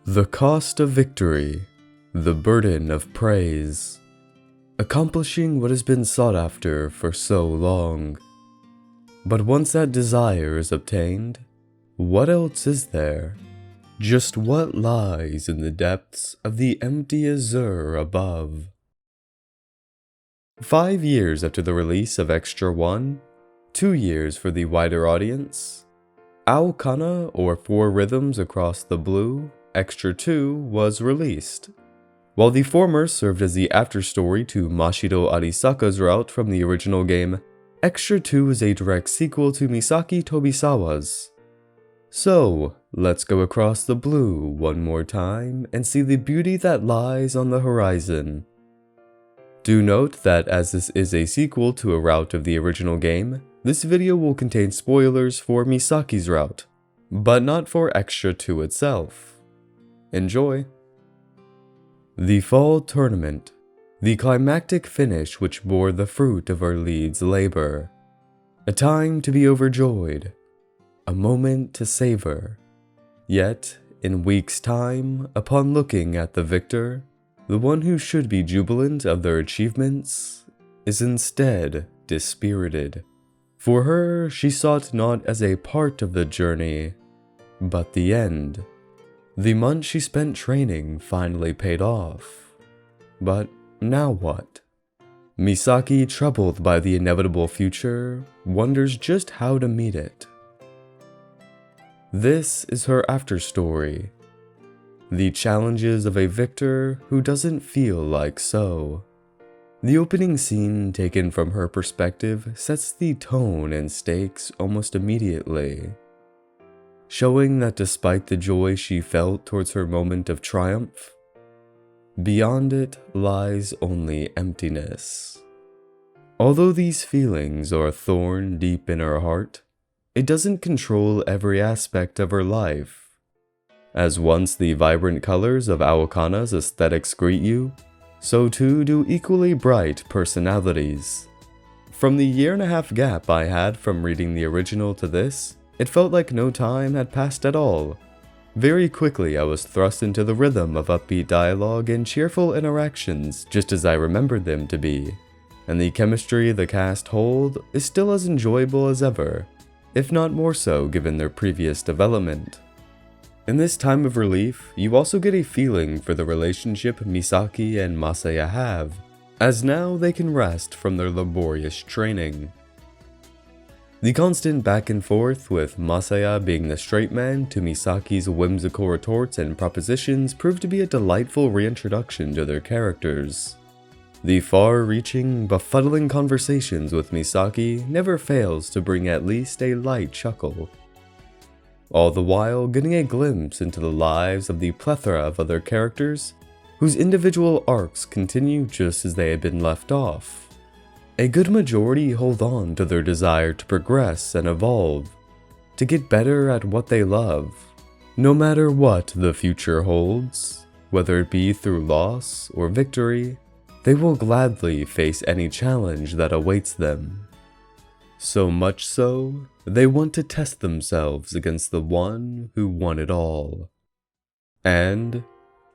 The cost of victory, the burden of praise, accomplishing what has been sought after for so long. But once that desire is obtained, what else is there? Just what lies in the depths of the empty azure above? 5 years after the release of Extra 1, 2 years for the wider audience, Aokana, or Four Rhythms Across the Blue, Extra 2 was released. While the former served as the afterstory to Mashido Arisaka's route from the original game, Extra 2 is a direct sequel to Misaki Tobisawa's. So, let's go across the blue one more time and see the beauty that lies on the horizon. Do note that as this is a sequel to a route of the original game, this video will contain spoilers for Misaki's route, but not for Extra 2 itself. Enjoy! The Fall Tournament, the climactic finish which bore the fruit of our lead's labor. A time to be overjoyed, a moment to savor. Yet, in weeks' time, upon looking at the victor, the one who should be jubilant of their achievements is instead dispirited. For her, she sought not as a part of the journey, but the end. The months she spent training finally paid off. But now what? Misaki, troubled by the inevitable future, wonders just how to meet it. This is her afterstory. The challenges of a victor who doesn't feel like so. The opening scene taken from her perspective sets the tone and stakes almost immediately, showing that despite the joy she felt towards her moment of triumph, beyond it lies only emptiness. Although these feelings are a thorn deep in her heart, it doesn't control every aspect of her life. As once the vibrant colors of Aokana's aesthetics greet you, so too do equally bright personalities. From the 1.5 year gap I had from reading the original to this, it felt like no time had passed at all. Very quickly I was thrust into the rhythm of upbeat dialogue and cheerful interactions just as I remembered them to be, and the chemistry the cast hold is still as enjoyable as ever, if not more so given their previous development. In this time of relief, you also get a feeling for the relationship Misaki and Masaya have, as now they can rest from their laborious training. The constant back and forth, with Masaya being the straight man to Misaki's whimsical retorts and propositions, proved to be a delightful reintroduction to their characters. The far-reaching, befuddling conversations with Misaki never fails to bring at least a light chuckle, all the while getting a glimpse into the lives of the plethora of other characters whose individual arcs continue just as they had been left off. A good majority hold on to their desire to progress and evolve, to get better at what they love, no matter what the future holds. Whether it be through loss or victory, they will gladly face any challenge that awaits them. So much so, they want to test themselves against the one who won it all. And,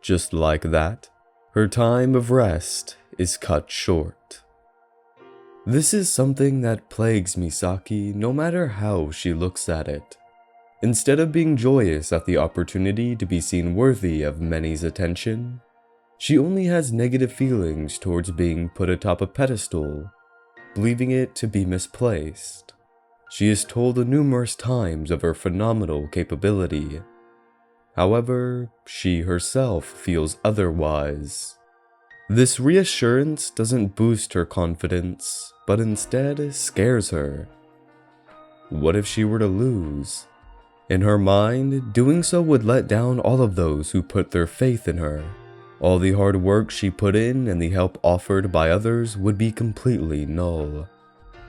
just like that, her time of rest is cut short. This is something that plagues Misaki no matter how she looks at it. Instead of being joyous at the opportunity to be seen worthy of many's attention, she only has negative feelings towards being put atop a pedestal, believing it to be misplaced. She is told numerous times of her phenomenal capability. However, she herself feels otherwise. This reassurance doesn't boost her confidence, but instead scares her. What if she were to lose? In her mind, doing so would let down all of those who put their faith in her. All the hard work she put in and the help offered by others would be completely null.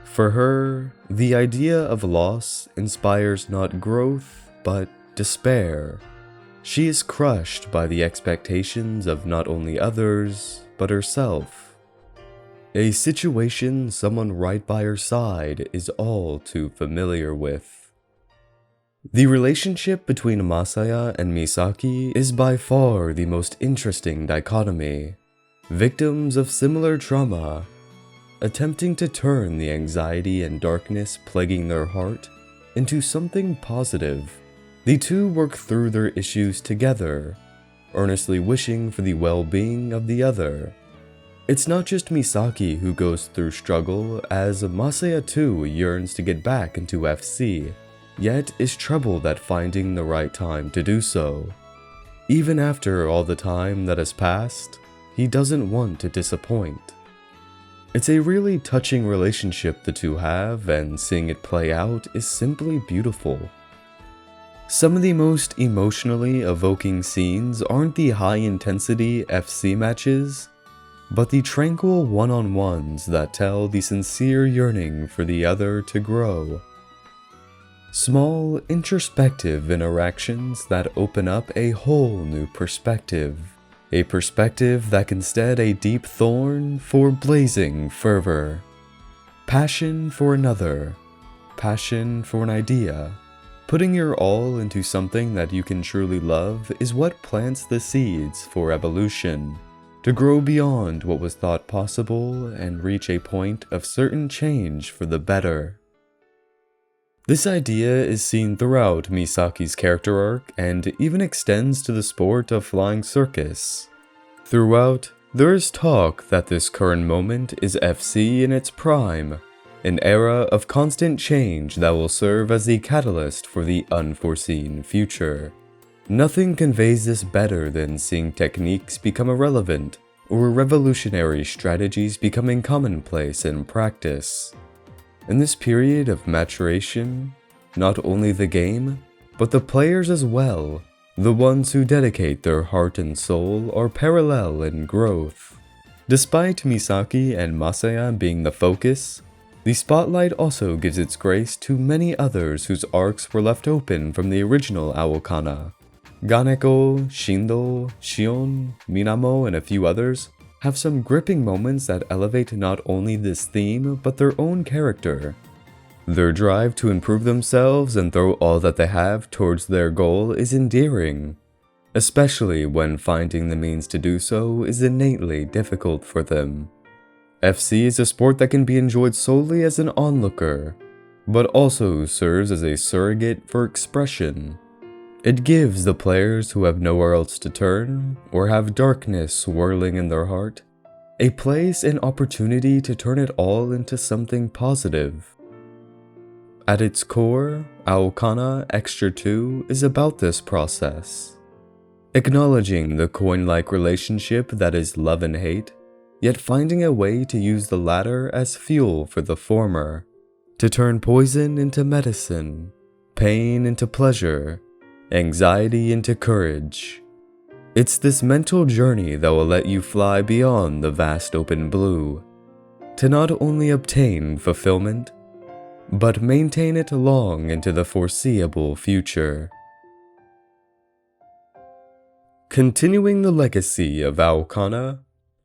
For her, the idea of loss inspires not growth, but despair. She is crushed by the expectations of not only others, but herself. A situation someone right by her side is all too familiar with. The relationship between Masaya and Misaki is by far the most interesting dichotomy. Victims of similar trauma, attempting to turn the anxiety and darkness plaguing their heart into something positive. The two work through their issues together, earnestly wishing for the well-being of the other. It's not just Misaki who goes through struggle, as Masaya too yearns to get back into FC, yet is troubled at finding the right time to do so. Even after all the time that has passed, he doesn't want to disappoint. It's a really touching relationship the two have, and seeing it play out is simply beautiful. Some of the most emotionally evoking scenes aren't the high-intensity FC matches, but the tranquil one-on-ones that tell the sincere yearning for the other to grow. Small, introspective interactions that open up a whole new perspective. A perspective that can stead a deep thorn for blazing fervor. Passion for another. Passion for an idea. Putting your all into something that you can truly love is what plants the seeds for evolution, to grow beyond what was thought possible and reach a point of certain change for the better. This idea is seen throughout Misaki's character arc and even extends to the sport of flying circus. Throughout, there is talk that this current moment is FC in its prime, an era of constant change that will serve as the catalyst for the unforeseen future. Nothing conveys this better than seeing techniques become irrelevant or revolutionary strategies becoming commonplace in practice. In this period of maturation, not only the game, but the players as well, the ones who dedicate their heart and soul, are parallel in growth. Despite Misaki and Masaya being the focus, the spotlight also gives its grace to many others whose arcs were left open from the original Aokana. Ganeko, Shindo, Shion, Minamo, and a few others have some gripping moments that elevate not only this theme, but their own character. Their drive to improve themselves and throw all that they have towards their goal is endearing, especially when finding the means to do so is innately difficult for them. FC is a sport that can be enjoyed solely as an onlooker, but also serves as a surrogate for expression. It gives the players who have nowhere else to turn, or have darkness swirling in their heart, a place and opportunity to turn it all into something positive. At its core, Aokana Extra 2 is about this process. Acknowledging the coin-like relationship that is love and hate, yet finding a way to use the latter as fuel for the former, to turn poison into medicine, pain into pleasure, anxiety into courage. It's this mental journey that will let you fly beyond the vast open blue, to not only obtain fulfillment, but maintain it long into the foreseeable future. Continuing the legacy of Aokana,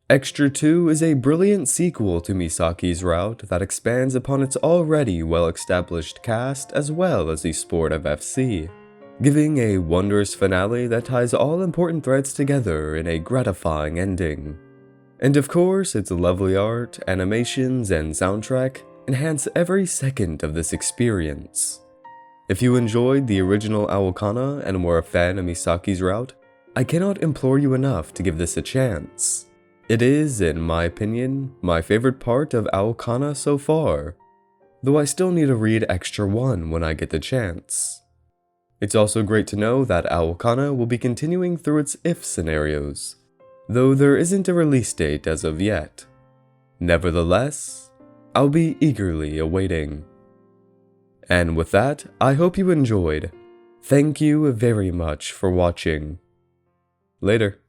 Extra 2 is a brilliant sequel to Misaki's route that expands upon its already well-established cast as well as the sport of FC, giving a wondrous finale that ties all important threads together in a gratifying ending. And of course, its lovely art, animations, and soundtrack enhance every second of this experience. If you enjoyed the original Aokana and were a fan of Misaki's route, I cannot implore you enough to give this a chance. It is, in my opinion, my favorite part of Aokana so far, though I still need to read Extra 1 when I get the chance. It's also great to know that Aokana will be continuing through its if scenarios, though there isn't a release date as of yet. Nevertheless, I'll be eagerly awaiting. And with that, I hope you enjoyed. Thank you very much for watching. Later.